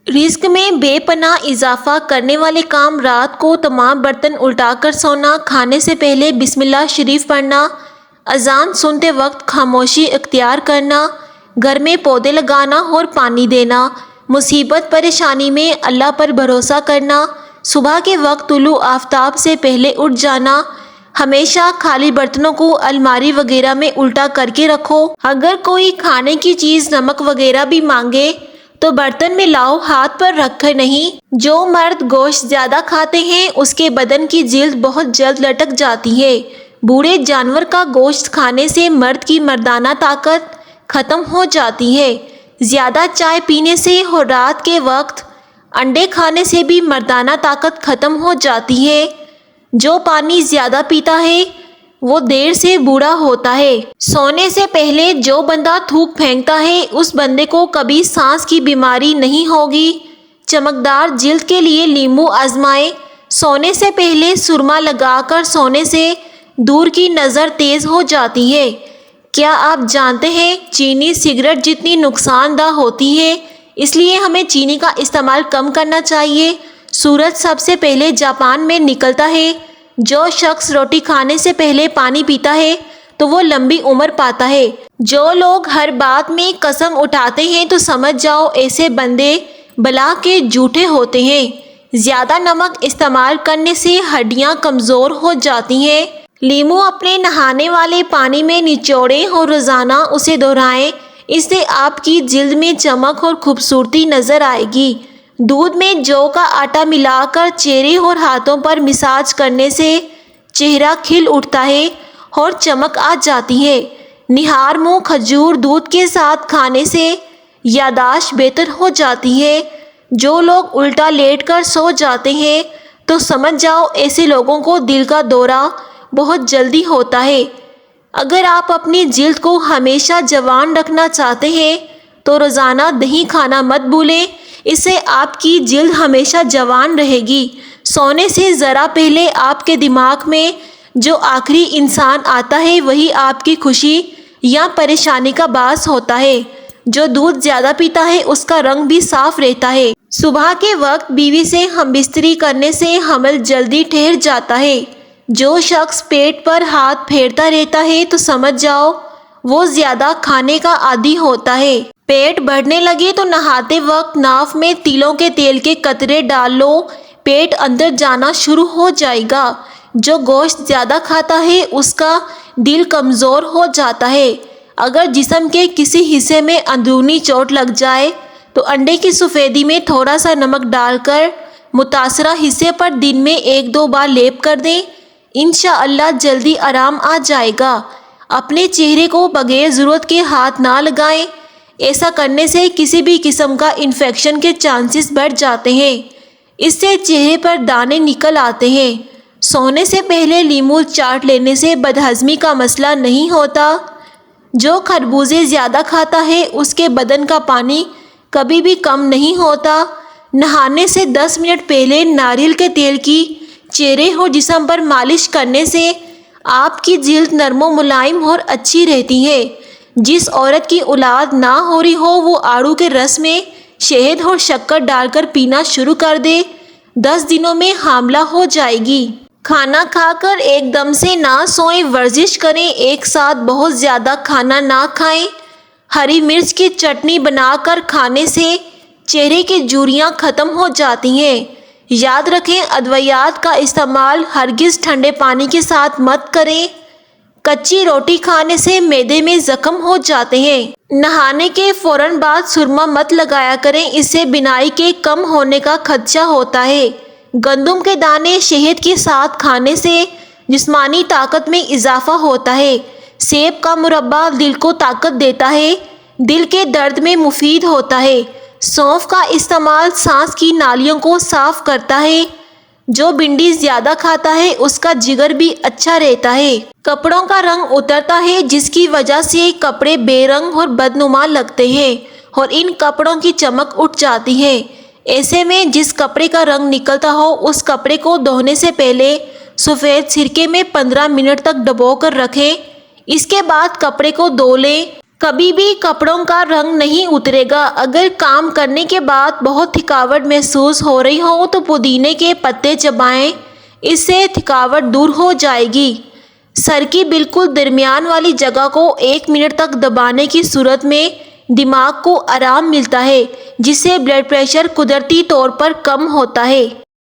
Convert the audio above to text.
رزق میں بے پناہ اضافہ کرنے والے کام: رات کو تمام برتن الٹا کر سونا، کھانے سے پہلے بسم اللہ شریف پڑھنا، اذان سنتے وقت خاموشی اختیار کرنا، گھر میں پودے لگانا اور پانی دینا، مصیبت پریشانی میں اللہ پر بھروسہ کرنا، صبح کے وقت طلوع آفتاب سے پہلے اٹھ جانا، ہمیشہ خالی برتنوں کو الماری وغیرہ میں الٹا کر کے رکھو۔ اگر کوئی کھانے کی چیز نمک وغیرہ بھی مانگے تو برتن میں لاؤ، ہاتھ پر رکھ کر نہیں۔ جو مرد گوشت زیادہ کھاتے ہیں اس کے بدن کی جلد بہت جلد لٹک جاتی ہے۔ بوڑھے جانور کا گوشت کھانے سے مرد کی مردانہ طاقت ختم ہو جاتی ہے۔ زیادہ چائے پینے سے اور رات کے وقت انڈے کھانے سے بھی مردانہ طاقت ختم ہو جاتی ہے۔ جو پانی زیادہ پیتا ہے وہ دیر سے بوڑھا ہوتا ہے۔ سونے سے پہلے جو بندہ تھوک پھینکتا ہے اس بندے کو کبھی سانس کی بیماری نہیں ہوگی۔ چمکدار جلد کے لیے لیمو آزمائیں۔ سونے سے پہلے سرما لگا کر سونے سے دور کی نظر تیز ہو جاتی ہے۔ کیا آپ جانتے ہیں چینی سگریٹ جتنی نقصان دہ ہوتی ہے، اس لیے ہمیں چینی کا استعمال کم کرنا چاہیے۔ سورج سب سے پہلے جاپان میں نکلتا ہے۔ جو شخص روٹی کھانے سے پہلے پانی پیتا ہے تو وہ لمبی عمر پاتا ہے۔ جو لوگ ہر بات میں قسم اٹھاتے ہیں تو سمجھ جاؤ ایسے بندے بلا کے جھوٹے ہوتے ہیں۔ زیادہ نمک استعمال کرنے سے ہڈیاں کمزور ہو جاتی ہیں۔ لیمو اپنے نہانے والے پانی میں نچوڑیں اور روزانہ اسے دہرائیں، اس سے آپ کی جلد میں چمک اور خوبصورتی نظر آئے گی۔ دودھ میں جو کا آٹا ملا کر چہرے اور ہاتھوں پر مساج کرنے سے چہرہ کھل اٹھتا ہے اور چمک آ جاتی ہے۔ نہار منہ کھجور دودھ کے ساتھ کھانے سے یادداشت بہتر ہو جاتی ہے۔ جو لوگ الٹا لیٹ کر سو جاتے ہیں تو سمجھ جاؤ ایسے لوگوں کو دل کا دورہ بہت جلدی ہوتا ہے۔ اگر آپ اپنی جلد کو ہمیشہ جوان رکھنا چاہتے ہیں تو روزانہ دہی کھانا مت بھولیں، اس سے آپ کی جلد ہمیشہ جوان رہے گی۔ سونے سے ذرا پہلے آپ کے دماغ میں جو آخری انسان آتا ہے وہی آپ کی خوشی یا پریشانی کا باعث ہوتا ہے۔ جو دودھ زیادہ پیتا ہے اس کا رنگ بھی صاف رہتا ہے۔ صبح کے وقت بیوی سے ہم بستری کرنے سے حمل جلدی ٹھہر جاتا ہے۔ جو شخص پیٹ پر ہاتھ پھیرتا رہتا ہے تو سمجھ جاؤ وہ زیادہ کھانے کا عادی ہوتا ہے۔ پیٹ بڑھنے لگے تو نہاتے وقت ناف میں تلوں کے تیل کے قطرے ڈال لو، پیٹ اندر جانا شروع ہو جائے گا۔ جو گوشت زیادہ کھاتا ہے اس کا دل کمزور ہو جاتا ہے۔ اگر جسم کے کسی حصے میں اندرونی چوٹ لگ جائے تو انڈے کی سفیدی میں تھوڑا سا نمک ڈال کر متاثرہ حصے پر دن میں 1-2 بار لیپ کر دیں، انشاءاللہ جلدی آرام آ جائے گا۔ اپنے چہرے کو بغیر ضرورت کے ہاتھ نہ لگائیں، ایسا کرنے سے کسی بھی قسم کا انفیکشن کے چانسز بڑھ جاتے ہیں، اس سے چہرے پر دانے نکل آتے ہیں۔ سونے سے پہلے لیمو چاٹ لینے سے بدہضمی کا مسئلہ نہیں ہوتا۔ جو خربوزے زیادہ کھاتا ہے اس کے بدن کا پانی کبھی بھی کم نہیں ہوتا۔ نہانے سے 10 منٹ پہلے ناریل کے تیل کی چہرے اور جسم پر مالش کرنے سے آپ کی جلد نرم و ملائم اور اچھی رہتی ہے۔ جس عورت کی اولاد نہ ہو رہی ہو وہ آڑو کے رس میں شہد اور شکر ڈال کر پینا شروع کر دے، 10 دنوں میں حاملہ ہو جائے گی۔ کھانا کھا کر ایک دم سے نہ سوئیں، ورزش کریں، ایک ساتھ بہت زیادہ کھانا نہ کھائیں۔ ہری مرچ کی چٹنی بنا کر کھانے سے چہرے کی جھریاں ختم ہو جاتی ہیں۔ یاد رکھیں ادویات کا استعمال ہرگز ٹھنڈے پانی کے ساتھ مت کریں۔ کچی روٹی کھانے سے معدے میں زخم ہو جاتے ہیں۔ نہانے کے فوراً بعد سرما مت لگایا کریں، اس سے بینائی کے کم ہونے کا خدشہ ہوتا ہے۔ گندم کے دانے شہد کے ساتھ کھانے سے جسمانی طاقت میں اضافہ ہوتا ہے۔ سیب کا مربا دل کو طاقت دیتا ہے، دل کے درد میں مفید ہوتا ہے۔ سونف کا استعمال سانس کی نالیوں کو صاف کرتا ہے۔ جو بھنڈی زیادہ کھاتا ہے اس کا جگر بھی اچھا رہتا ہے۔ کپڑوں کا رنگ اترتا ہے جس کی وجہ سے کپڑے بے رنگ اور بدنما لگتے ہیں اور ان کپڑوں کی چمک اٹھ جاتی ہے۔ ایسے میں جس کپڑے کا رنگ نکلتا ہو اس کپڑے کو دھونے سے پہلے سفید سرکے میں 15 منٹ تک ڈبو کر رکھیں، اس کے بعد کپڑے کو دھو لیں۔ کبھی بھی کپڑوں کا رنگ نہیں اترے گا۔ اگر کام کرنے کے بعد بہت تھکاوٹ محسوس ہو رہی ہو تو پودینے کے پتے چبائیں، اس سے تھکاوٹ دور ہو جائے گی۔ سر کی بالکل درمیان والی جگہ کو 1 منٹ تک دبانے کی صورت میں دماغ کو آرام ملتا ہے، جس سے بلڈ پریشر قدرتی طور پر کم ہوتا ہے۔